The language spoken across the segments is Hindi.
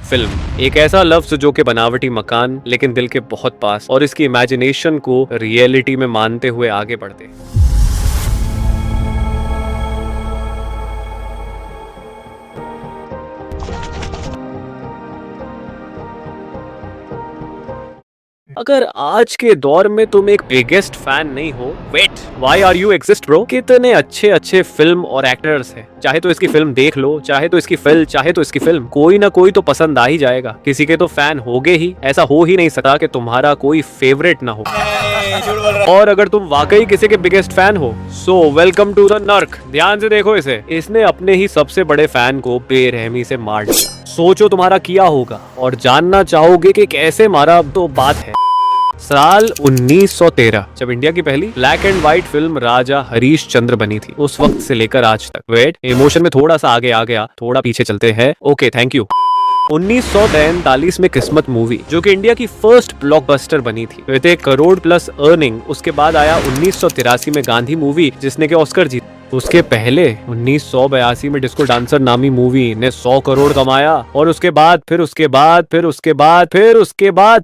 फिल्म एक ऐसा लफ्ज जो कि बनावटी मकान लेकिन दिल के बहुत पास और इसकी इमेजिनेशन को रियलिटी में मानते हुए आगे बढ़ते। अगर आज के दौर में तुम एक बिगेस्ट फैन नहीं हो, wait, why are you exist bro? कितने अच्छे अच्छे फिल्म और एक्टर्स हैं। चाहे तो इसकी फिल्म देख लो, चाहे तो इसकी फिल्म, कोई ना कोई तो पसंद आ ही जाएगा। किसी के तो फैन होगे ही, ऐसा हो ही नहीं सकता कि तुम्हारा कोई फेवरेट ना हो। और अगर तुम वाकई किसी के बिगेस्ट फैन हो, सो वेलकम टू द नर्क। ध्यान से देखो इसे, इसने अपने ही सबसे बड़े फैन को बेरहमी से मार दिया। सोचो तुम्हारा किया होगा और जानना चाहोगे कि कैसे मारा। तो बात है साल 1913, जब इंडिया की पहली black and white film Raja Harish Chandra बनी थी। उस वक्त से लेकर आज तक, वेट, इमोशन में थोड़ा सा आगे आ गया, थोड़ा पीछे चलते हैं। Okay, thank you. 1943 में किस्मत मूवी, जो कि इंडिया की फर्स्ट ब्लॉकबस्टर बनी थी विद 1 करोड़ प्लस अर्निंग। उसके बाद आया 1983 में गांधी मूवी, जिसने के ऑस्कर जीते। उसके पहले 1982 में डिस्को डांसर नामी मूवी ने 100 करोड़ कमाया। और उसके बाद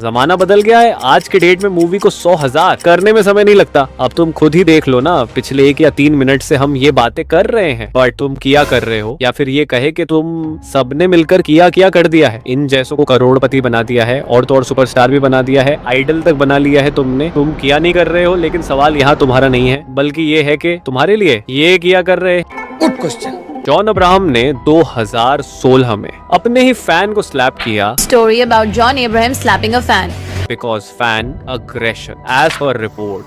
जमाना बदल गया है। आज के डेट में मूवी को 100,000 करने में समय नहीं लगता। अब तुम खुद ही देख लो ना, पिछले 1 या 3 मिनट से हम ये बातें कर रहे हैं, बट तुम किया कर रहे हो, या फिर ये कहे कि तुम सबने मिलकर किया कर दिया है। इन जैसों को करोड़पति बना दिया है, और तो और सुपरस्टार भी बना दिया है, आइडल तक बना लिया है तुमने। तुम किया नहीं कर रहे हो, लेकिन सवाल यहाँ तुम्हारा नहीं है, बल्कि ये है कि तुम्हारे लिए ये किया कर रहे। Good question. जॉन अब्राहम ने 2016 में अपने ही फैन को स्लैप किया। Story about John Abraham slapping a fan. Because fan aggression, as per report.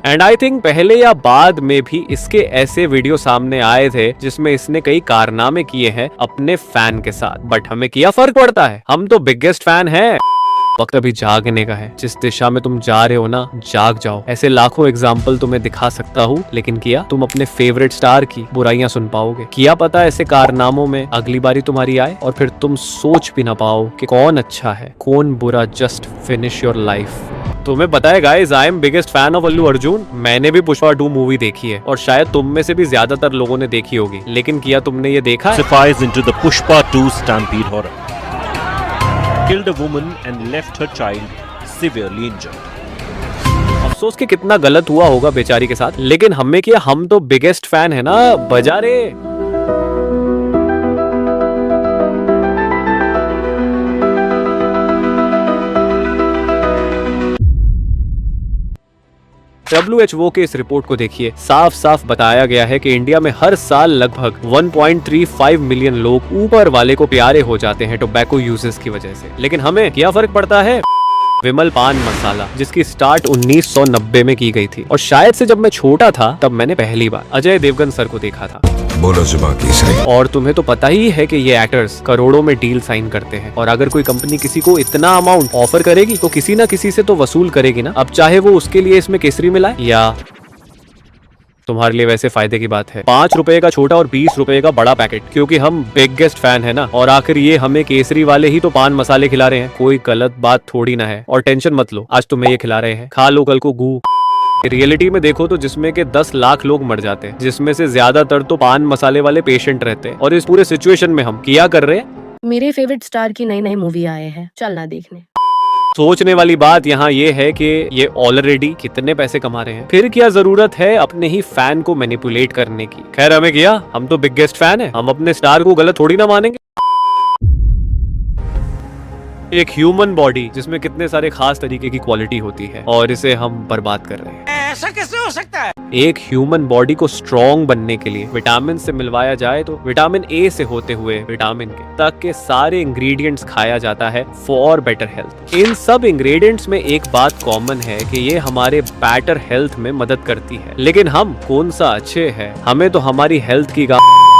And I think पहले या बाद में भी इसके ऐसे वीडियो सामने आए थे जिसमें इसने कई कारनामे किए हैं अपने फैन के साथ। बट हमें क्या फर्क पड़ता है, हम तो बिगेस्ट फैन हैं। वक्त अभी जागने का है। जिस दिशा में तुम जा रहे हो ना, जाग जाओ। ऐसे लाखों एग्जाम्पल तुम्हें दिखा सकता हूँ, लेकिन किया तुम अपने फेवरेट स्टार की बुराइयां सुन पाओगे। किया पता ऐसे कारनामों में अगली बारी तुम्हारी आए और फिर तुम सोच भी ना पाओ कि कौन अच्छा है कौन बुरा। Just finish your life. तुम्हें पता है guys, I am biggest fan of Allu Arjun. मैंने भी पुष्पा 2 मूवी देखी है और शायद तुम में से भी ज्यादातर लोगों ने देखी होगी, लेकिन किया तुमने ये देखा है? into the Pushpa 2 stampede horror. Killed a woman and left her child severely injured. अफसोस कि कितना गलत हुआ होगा बेचारी के साथ, लेकिन हमें क्या, हम तो बिगेस्ट फैन है ना। बजा रे। WHO के इस रिपोर्ट को देखिए, साफ साफ बताया गया है कि इंडिया में हर साल लगभग 1.35 मिलियन लोग ऊपर वाले को प्यारे हो जाते हैं टोबैको यूजेस की वजह से। लेकिन हमें क्या फर्क पड़ता है? विमल पान मसाला, जिसकी स्टार्ट 1990 में की गई थी, और शायद से जब मैं छोटा था तब मैंने पहली बार अजय देवगन सर को देखा था। बोलो जुबान की सही। और तुम्हें तो पता ही है कि ये एक्टर्स करोड़ों में डील साइन करते हैं, और अगर कोई कंपनी किसी को इतना अमाउंट ऑफर करेगी तो किसी ना किसी से तो वसूल करेगी ना। अब चाहे वो उसके लिए इसमें केसरी मिलाए, या तुम्हारे लिए वैसे फायदे की बात है 5 रुपए का छोटा और 20 रुपए का बड़ा पैकेट, क्योंकि हम बिगेस्ट फैन है ना। और आखिर ये हमें केसरी वाले ही तो पान मसाले खिला रहे हैं, कोई गलत बात थोड़ी ना है। और टेंशन मत लो, आज तुम्हें ये खिला रहे हैं, खा लो कल को गू। रियलिटी में देखो तो जिसमें के 10 लाख लोग मर जाते हैं, जिसमें से ज्यादातर तो पान मसाले वाले पेशेंट रहते हैं। और इस पूरे सिचुएशन में हम क्या कर रहे हैं? मेरे फेवरेट स्टार की नई मूवी आए हैं, चलना देखने। सोचने वाली बात यहाँ ये है कि ये ऑलरेडी कितने पैसे कमा रहे हैं, फिर क्या जरूरत है अपने ही फैन को मैनिपुलेट करने की। खैर, हमें किया, हम तो बिगेस्ट फैन है, हम अपने स्टार को गलत थोड़ी ना मानेंगे। एक ह्यूमन बॉडी जिसमें कितने सारे खास तरीके की क्वालिटी होती है, और इसे हम बर्बाद कर रहे हैं। ऐसा कैसे हो सकता है? एक ह्यूमन बॉडी को स्ट्रॉन्ग बनने के लिए विटामिन से मिलवाया जाए तो विटामिन ए से होते हुए विटामिन के तक के सारे इंग्रेडिएंट्स खाया जाता है फॉर बेटर हेल्थ। इन सब इंग्रेडिएंट्स में एक बात कॉमन है कि ये हमारे बेटर हेल्थ में मदद करती है। लेकिन हम कौन सा अच्छे हैं, हमें तो हमारी हेल्थ की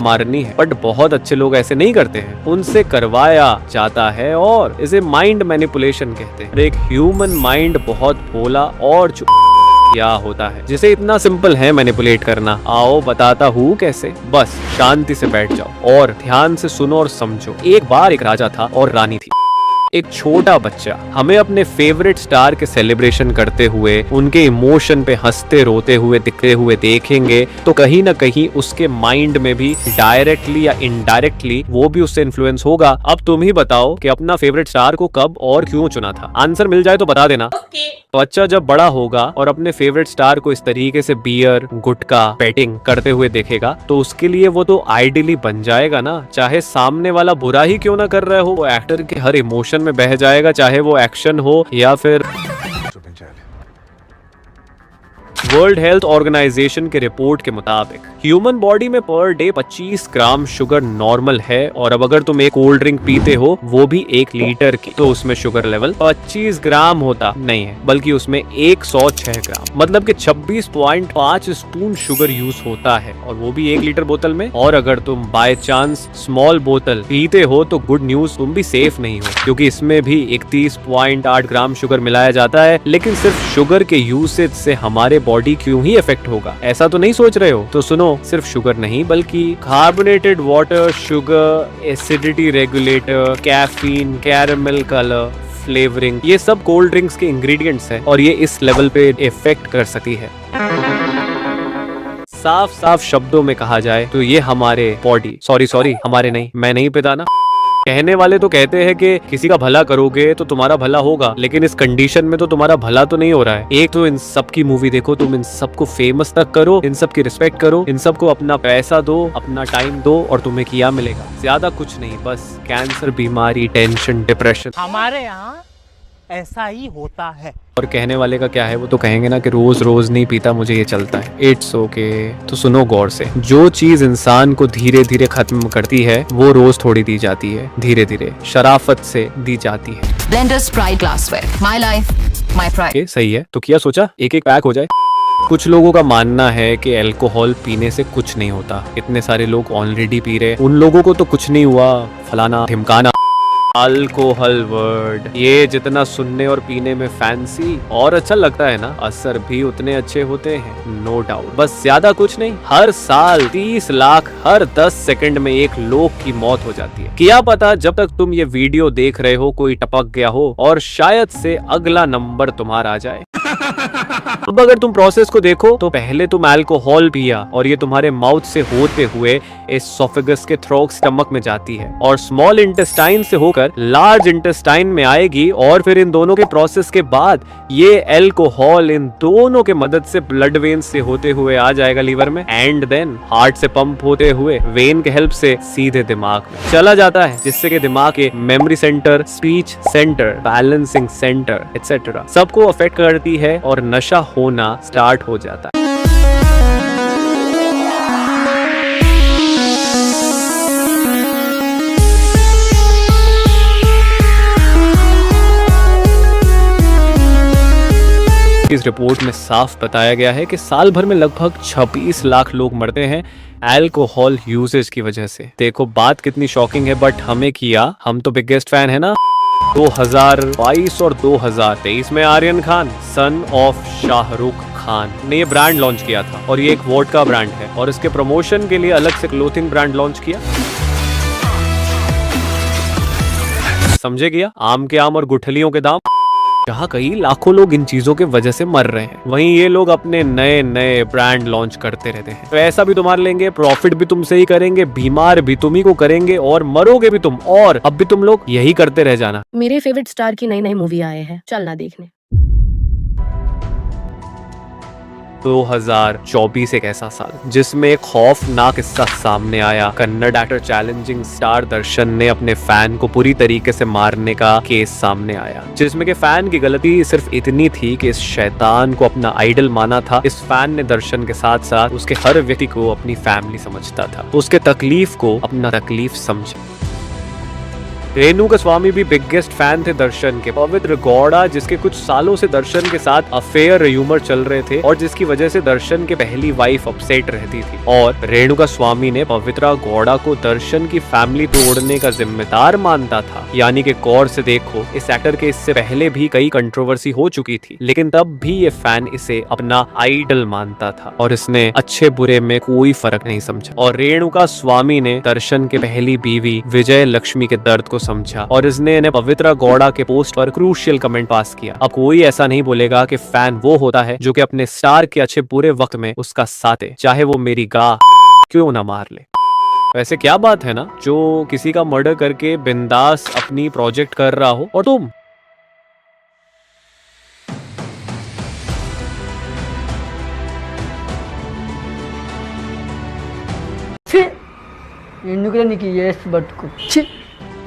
मारनी है। बट बहुत अच्छे लोग ऐसे नहीं करते हैं, उनसे करवाया जाता है, और इसे माइंड मैनिपुलेशन कहते हैं। एक ह्यूमन माइंड बहुत भोला और क्या होता है, जिसे इतना सिंपल है मैनिपुलेट करना। आओ बताता हूँ कैसे। बस शांति से बैठ जाओ और ध्यान से सुनो और समझो। एक बार एक राजा था और रानी थी। एक छोटा बच्चा हमें अपने फेवरेट स्टार के सेलिब्रेशन करते हुए, उनके इमोशन पे हंसते रोते हुए दिखते हुए देखेंगे तो कहीं ना कहीं उसके माइंड में भी डायरेक्टली या इनडायरेक्टली वो भी उससे इन्फ्लुएंस होगा। अब तुम ही बताओ कि अपना फेवरेट स्टार को कब और क्यों चुना था। आंसर मिल जाए तो बता देना। बच्चा जब बड़ा होगा और अपने फेवरेट स्टार को इस तरीके से बियर, गुटखा, पेटिंग करते हुए देखेगा तो उसके लिए वो तो आइडियली बन जाएगा ना। चाहे सामने वाला बुरा ही क्यों ना कर रहा हो, वो एक्टर के हर इमोशन में बह जाएगा, चाहे वो एक्शन हो या फिर वर्ल्ड हेल्थ ऑर्गेनाइजेशन के रिपोर्ट के मुताबिक ह्यूमन बॉडी में per day 25 gram sugar normal है। और अब अगर तुम एक कोल्ड ड्रिंक पीते हो वो भी 1 लीटर की, तो उसमें शुगर लेवल 25 ग्राम होता नहीं है बल्कि उसमें 106 ग्राम, मतलब कि 26.5 स्पून शुगर यूज होता है, और वो भी 1 लीटर बोतल में। और अगर तुम बाय चांस स्मॉल बोतल पीते हो तो गुड न्यूज, तुम भी सेफ नहीं हो, क्योंकि इसमें भी 31.8 ग्राम शुगर मिलाया जाता है। लेकिन सिर्फ शुगर के यूसेज से हमारे बॉडी क्यों ही इफेक्ट होगा, ऐसा तो नहीं सोच रहे हो? तो सुनो, सिर्फ शुगर नहीं बल्कि carbonated water, sugar, acidity regulator, caffeine, caramel colour, flavouring, ये सब कोल्ड ड्रिंक्स के इंग्रेडिएंट्स हैं और ये इस लेवल पे इफेक्ट कर सकती है। साफ साफ शब्दों में कहा जाए तो ये हमारे बॉडी, सॉरी हमारे नहीं, मैं नहीं पीता ना। कहने वाले तो कहते हैं कि किसी का भला करोगे तो तुम्हारा भला होगा, लेकिन इस कंडीशन में तो तुम्हारा भला तो नहीं हो रहा है। एक तो इन सब की मूवी देखो, तुम इन सबको फेमस तक करो, इन सब की रिस्पेक्ट करो, इन सबको अपना पैसा दो, अपना टाइम दो, और तुम्हें क्या मिलेगा? ज्यादा कुछ नहीं, बस कैंसर, बीमारी, टेंशन, डिप्रेशन। हमारे यहाँ ऐसा ही होता है। और कहने वाले का क्या है, वो तो कहेंगे ना कि रोज रोज नहीं पीता, मुझे ये चलता है। It's okay. तो सुनो गौर से, जो चीज इंसान को धीरे धीरे खत्म करती है वो रोज थोड़ी दी जाती है, धीरे धीरे शराफत से दी जाती है। Blenders Pride Glassware. My life, my pride. Okay, सही है। तो क्या सोचा एक एक पैक हो जाए? कुछ लोगों का मानना है कि अल्कोहल पीने से कुछ नहीं होता, इतने सारे लोग ऑलरेडी पी रहे, उन लोगों को तो कुछ नहीं हुआ, फलाना ढिमकाना। अल्कोहल वर्ड, ये जितना सुनने और पीने में फैंसी और अच्छा लगता है ना, असर भी उतने अच्छे होते हैं, नो डाउट। बस ज्यादा कुछ नहीं, हर साल 30 लाख हर 10 सेकंड में एक लोग की मौत हो जाती है। क्या पता जब तक तुम ये वीडियो देख रहे हो कोई टपक गया हो और शायद से अगला नंबर तुम्हारा आ जाए। अब अगर तुम प्रोसेस को देखो तो पहले तुम अल्कोहल पिया और ये तुम्हारे माउथ से होते हुए एसोफेगस के थ्रू स्टमक में जाती है और स्मॉल इंटेस्टाइन से होकर लार्ज इंटेस्टाइन में आएगी, और फिर इन दोनों के प्रोसेस के बाद ये अल्कोहल इन दोनों के मदद से ब्लड वेन से होते हुए आ जाएगा लीवर में, एंड देन हार्ट से पंप होते हुए वेन के हेल्प से सीधे दिमाग में चला जाता है, जिससे कि दिमाग के memory centre, speech centre, balancing centre etcetera सबको अफेक्ट करती है और नशा होना स्टार्ट हो जाता है। इस रिपोर्ट में साफ बताया गया है कि साल भर में लगभग 26 लाख लोग मरते हैं अल्कोहल यूजेज की वजह से। देखो बात कितनी शॉकिंग है, बट हमें किया, हम तो बिगेस्ट फैन है ना। 2022 और 2023 में आर्यन खान, सन ऑफ शाहरुख खान ने ये ब्रांड लॉन्च किया था, और ये एक वोडका ब्रांड है, और इसके प्रमोशन के लिए अलग से क्लोथिंग ब्रांड लॉन्च किया। समझे गया? आम के आम और गुठलियों के दाम। जहाँ कई लाखों लोग इन चीजों के वजह से मर रहे हैं, वहीं ये लोग अपने नए नए ब्रांड लॉन्च करते रहते हैं। तो ऐसा भी तुम्हारे लेंगे, प्रॉफिट भी तुमसे ही करेंगे, बीमार भी तुम ही को करेंगे और मरोगे भी तुम, और अब भी तुम लोग यही करते रह जाना। मेरे फेवरेट स्टार की नई नई मूवी आए हैं, चलना देखने। 2024 एक ऐसा साल जिसमें एक खौफनाक किस्सा सामने आया। कन्नड़ एक्टर चैलेंजिंग स्टार दर्शन ने अपने फैन को पूरी तरीके से मारने का केस सामने आया, जिसमें कि फैन की गलती सिर्फ इतनी थी कि इस शैतान को अपना आइडल माना था। इस फैन ने दर्शन के साथ साथ उसके हर व्यक्ति को अपनी फैमिली समझता था, उसके तकलीफ को अपना तकलीफ समझा। रेणुका स्वामी भी बिगेस्ट फैन थे दर्शन के। पवित्र गौड़ा, जिसके कुछ सालों से दर्शन के साथ अफेयर र्यूमर चल रहे थे और जिसकी वजह से दर्शन के पहली वाइफ अपसेट रहती थी, और रेणुका स्वामी ने पवित्रा गौड़ा को दर्शन की फैमिली तोड़ने का जिम्मेदार मानता था। यानी कि गौर से देखो, इस एक्टर के इससे पहले भी कई कंट्रोवर्सी हो चुकी थी, लेकिन तब भी ये फैन इसे अपना आइडल मानता था और इसने अच्छे बुरे में कोई फर्क नहीं समझा। और रेणुका स्वामी ने दर्शन के पहली बीवी विजय लक्ष्मी के दर्द को समझा और इसने इन्हें पवित्रा गौड़ा के पोस्ट पर क्रूशियल कमेंट पास किया। अब कोई ऐसा नहीं बोलेगा कि फैन वो होता है जो कि अपने स्टार के अच्छे बुरे वक्त में उसका साथ दे, चाहे वो मेरी गाह क्यों ना मार ले। वैसे क्या बात है ना, जो किसी का मर्डर करके बिंदास अपनी प्रोजेक्ट कर रहा हो और तुम ఎందుకురా నీకు ఏస్ బతుకు ఛీ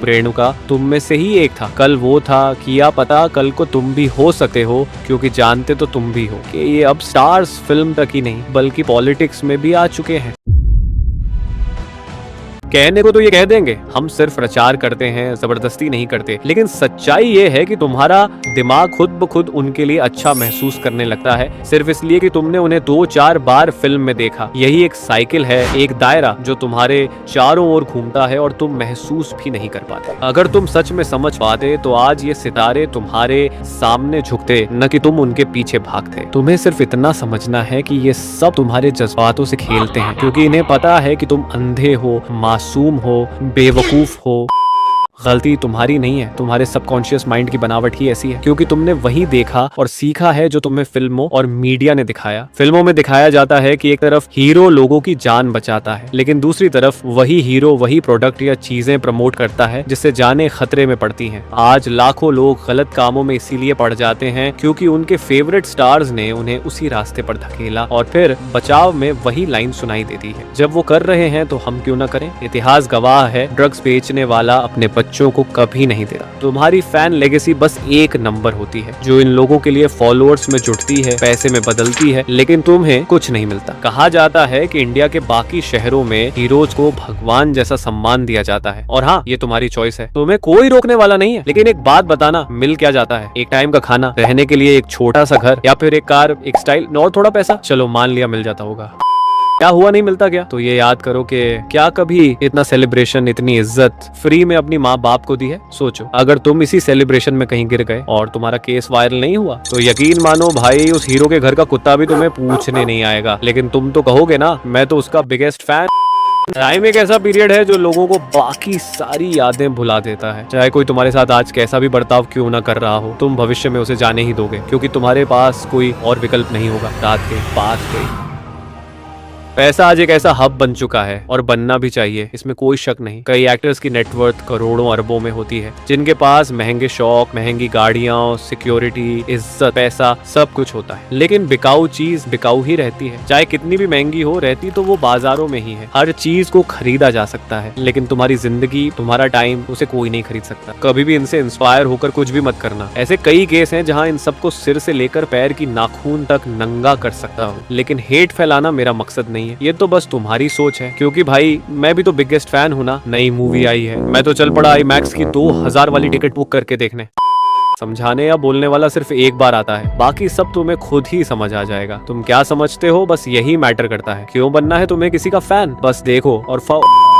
रेणुका तुम में से ही एक था। कल वो था, किया पता कल को तुम भी हो सकते हो, क्योंकि जानते तो तुम भी हो कि ये अब स्टार्स फिल्म तक ही नहीं बल्कि पॉलिटिक्स में भी आ चुके हैं। कहने को तो ये कह देंगे हम सिर्फ प्रचार करते हैं, जबरदस्ती नहीं करते, लेकिन सच्चाई ये है कि तुम्हारा दिमाग खुद ब खुद उनके लिए अच्छा महसूस करने लगता है सिर्फ इसलिए कि तुमने उन्हें 2-4 बार फिल्म में देखा। यही एक साइकिल है, एक दायरा जो तुम्हारे चारों ओर घूमता है और तुम महसूस भी नहीं कर पाते। अगर तुम सच में समझ पाते तो आज ये सितारे तुम्हारे सामने झुकते, न कि तुम उनके पीछे भागते। तुम्हें सिर्फ इतना समझना है कि ये सब तुम्हारे जज्बातों से खेलते हैं, क्योंकि इन्हें पता है कि तुम अंधे हो, मासूम हो, बेवकूफ हो। गलती तुम्हारी नहीं है, तुम्हारे सबकॉन्शियस माइंड की बनावट ही ऐसी है, क्योंकि तुमने वही देखा और सीखा है जो तुम्हें फिल्मों और मीडिया ने दिखाया। फिल्मों में दिखाया जाता है कि एक तरफ हीरो लोगों की जान बचाता है, लेकिन दूसरी तरफ वही हीरो वही प्रोडक्ट या चीजें प्रमोट करता है जिससे जानें खतरे में पड़ती हैं। आज लाखों लोग गलत कामों में इसीलिए पड़ जाते हैं क्योंकि उनके फेवरेट स्टार्स ने उन्हें उसी रास्ते पर धकेला और फिर बचाव में वही लाइन सुनाई देती है, जब वो कर रहे हैं तो हम क्यों ना करें। इतिहास गवाह है, ड्रग्स बेचने वाला अपने बच्चों को कभी नहीं देता। तुम्हारी फैन लेगेसी बस एक नंबर होती है जो इन लोगों के लिए फॉलोअर्स में जुटती है, पैसे में बदलती है, लेकिन तुम्हें कुछ नहीं मिलता। कहा जाता है कि इंडिया के बाकी शहरों में हीरोज को भगवान जैसा सम्मान दिया जाता है, और हाँ ये तुम्हारी चॉइस है, तुम्हें कोई रोकने वाला नहीं है। लेकिन एक बात बताना, मिल क्या जाता है? एक टाइम का खाना, रहने के लिए एक छोटा सा घर, या फिर एक कार, एक स्टाइल और थोड़ा पैसा। चलो मान लिया मिल जाता होगा, क्या हुआ, नहीं मिलता क्या? तो ये याद करो कि क्या कभी इतना सेलिब्रेशन, इतनी इज्जत फ्री में अपनी माँ बाप को दी है? सोचो, अगर तुम इसी सेलिब्रेशन में कहीं गिर गए और तुम्हारा केस वायरल नहीं हुआ तो यकीन मानो भाई उस हीरो के घर का कुत्ता भी तुम्हें पूछने नहीं आएगा। लेकिन तुम तो कहोगे ना मैं तो उसका बिगेस्ट फैन। टाइम एक ऐसा पीरियड है जो लोगों को बाकी सारी यादें भुला देता है। चाहे कोई तुम्हारे साथ आज कैसा भी बर्ताव क्यों ना कर रहा हो, तुम भविष्य में उसे जाने ही दोगे, क्योंकि तुम्हारे पास कोई और विकल्प नहीं होगा। रात के पास गई। पैसा आज एक ऐसा हब बन चुका है और बनना भी चाहिए, इसमें कोई शक नहीं। कई एक्टर्स की नेटवर्थ करोड़ों अरबों में होती है, जिनके पास महंगे शौक, महंगी गाड़ियां, सिक्योरिटी, इज्जत, पैसा सब कुछ होता है, लेकिन बिकाऊ चीज बिकाऊ ही रहती है। चाहे कितनी भी महंगी हो, रहती तो वो बाजारों में ही है। हर चीज को खरीदा जा सकता है, लेकिन तुम्हारी जिंदगी, तुम्हारा टाइम, उसे कोई नहीं खरीद सकता। कभी भी इनसे इंस्पायर होकर कुछ भी मत करना। ऐसे कई केस हैं जहां इन सबको सिर से लेकर पैर की नाखून तक नंगा कर सकता हूँ, लेकिन हेट फैलाना मेरा मकसद नहीं है। ये तो बस तुम्हारी सोच है, क्योंकि भाई मैं भी तो बिगेस्ट फैन हूँ ना। नई मूवी आई है, मैं तो चल पड़ा IMAX की 2000 वाली टिकट बुक करके देखने। समझाने या बोलने वाला सिर्फ एक बार आता है, बाकी सब तुम्हें खुद ही समझ आ जाएगा। तुम क्या समझते हो बस यही मैटर करता है। क्यों बनना है तुम्हें किसी का फैन? बस देखो और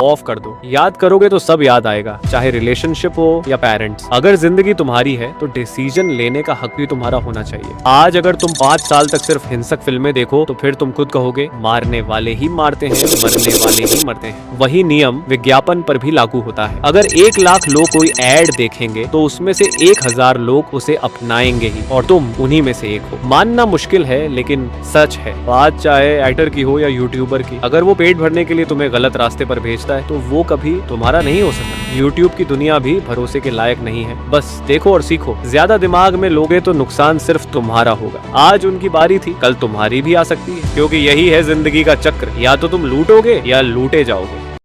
ऑफ कर दो। याद करोगे तो सब याद आएगा, चाहे रिलेशनशिप हो या पेरेंट्स। अगर जिंदगी तुम्हारी है तो डिसीजन लेने का हक भी तुम्हारा होना चाहिए। आज अगर तुम 5 साल तक सिर्फ हिंसक फिल्में देखो तो फिर तुम खुद कहोगे मारने वाले ही मारते हैं, मरने वाले ही मरते हैं। वही नियम विज्ञापन पर भी लागू होता है। अगर 1 लाख लोग कोई एड देखेंगे तो उसमें से 1000 लोग उसे अपनाएंगे ही, और तुम उन्हीं में से एक हो। मानना मुश्किल है लेकिन सच है। बात चाहे एक्टर की हो या यूट्यूबर की, अगर वो पेट भरने के लिए तुम्हें गलत रास्ते पर भेजता है तो वो कभी तुम्हारा नहीं हो सकता। यूट्यूब की दुनिया भी भरोसे के लायक नहीं है। बस देखो और सीखो। ज्यादा दिमाग में लोगे तो नुकसान सिर्फ तुम्हारा होगा। आज उनकी बारी थी, कल तुम्हारी भी आ सकती है, क्योंकि यही है जिंदगी का चक्र। या तो तुम लूटोगे या लूटे जाओगे।